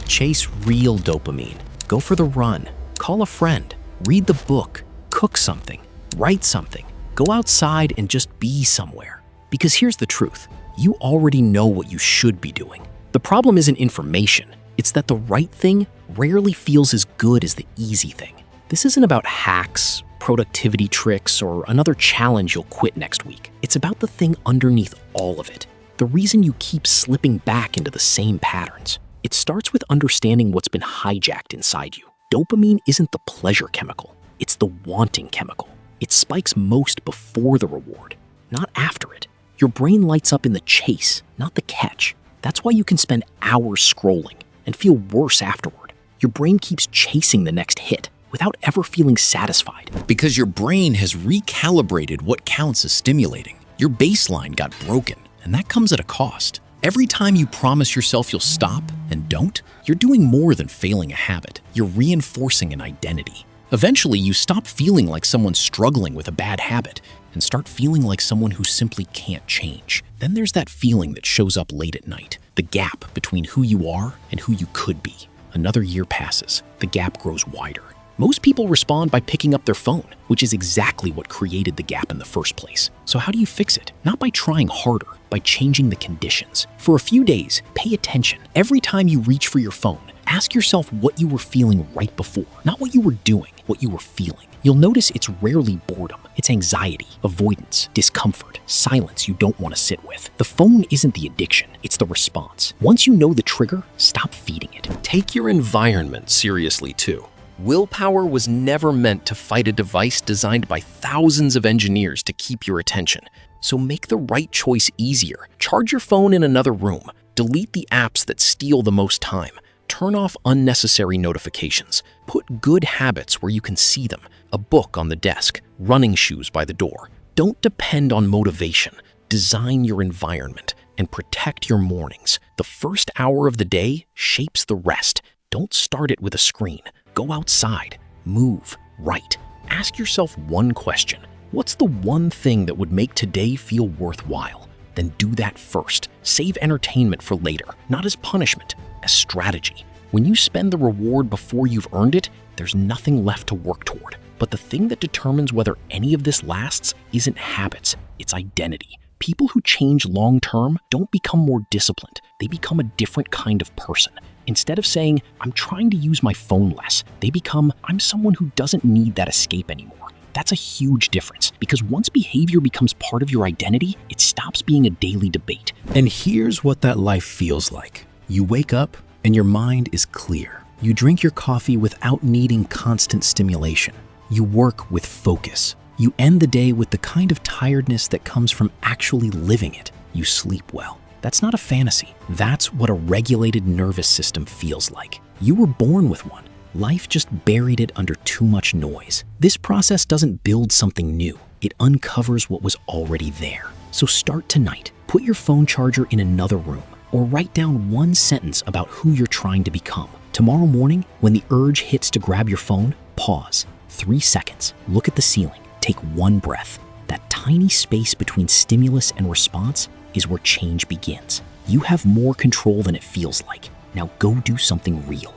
Chase real dopamine. Go for the run. Call a friend. Read the book. Cook something. Write something. Go outside and just be somewhere. Because here's the truth. You already know what you should be doing. The problem isn't information. It's that the right thing rarely feels as good as the easy thing. This isn't about hacks, productivity tricks, or another challenge you'll quit next week. It's about the thing underneath all of it. The reason you keep slipping back into the same patterns. It starts with understanding what's been hijacked inside you. Dopamine isn't the pleasure chemical. It's the wanting chemical. It spikes most before the reward, not after it. Your brain lights up in the chase, not the catch. That's why you can spend hours scrolling and feel worse afterward. Your brain keeps chasing the next hit without ever feeling satisfied. Because your brain has recalibrated what counts as stimulating. Your baseline got broken, and that comes at a cost. Every time you promise yourself you'll stop and don't, you're doing more than failing a habit. You're reinforcing an identity. Eventually, you stop feeling like someone struggling with a bad habit and start feeling like someone who simply can't change. Then there's that feeling that shows up late at night, the gap between who you are and who you could be. Another year passes, the gap grows wider. Most people respond by picking up their phone, which is exactly what created the gap in the first place. So how do you fix it? Not by trying harder, by changing the conditions. For a few days, pay attention. Every time you reach for your phone, ask yourself what you were feeling right before, not what you were doing, what you were feeling. You'll notice it's rarely boredom. It's anxiety, avoidance, discomfort, silence you don't want to sit with. The phone isn't the addiction, it's the response. Once you know the trigger, stop feeding it. Take your environment seriously too. Willpower was never meant to fight a device designed by thousands of engineers to keep your attention. So make the right choice easier. Charge your phone in another room. Delete the apps that steal the most time. Turn off unnecessary notifications. Put good habits where you can see them. A book on the desk, running shoes by the door. Don't depend on motivation. Design your environment and protect your mornings. The first hour of the day shapes the rest. Don't start it with a screen. Go outside, move, write. Ask yourself one question. What's the one thing that would make today feel worthwhile? Then do that first. Save entertainment for later, not as punishment, as strategy. When you spend the reward before you've earned it, there's nothing left to work toward. But the thing that determines whether any of this lasts isn't habits, it's identity. People who change long-term don't become more disciplined. They become a different kind of person. Instead of saying, I'm trying to use my phone less, they become, I'm someone who doesn't need that escape anymore. That's a huge difference, because once behavior becomes part of your identity, it stops being a daily debate. And here's what that life feels like. You wake up and your mind is clear. You drink your coffee without needing constant stimulation. You work with focus. You end the day with the kind of tiredness that comes from actually living it. You sleep well. That's not a fantasy. That's what a regulated nervous system feels like. You were born with one. Life just buried it under too much noise. This process doesn't build something new. It uncovers what was already there. So start tonight. Put your phone charger in another room, or write down one sentence about who you're trying to become. Tomorrow morning, when the urge hits to grab your phone, pause. 3 seconds. Look at the ceiling. Take one breath. That tiny space between stimulus and response is where change begins. You have more control than it feels like. Now go do something real.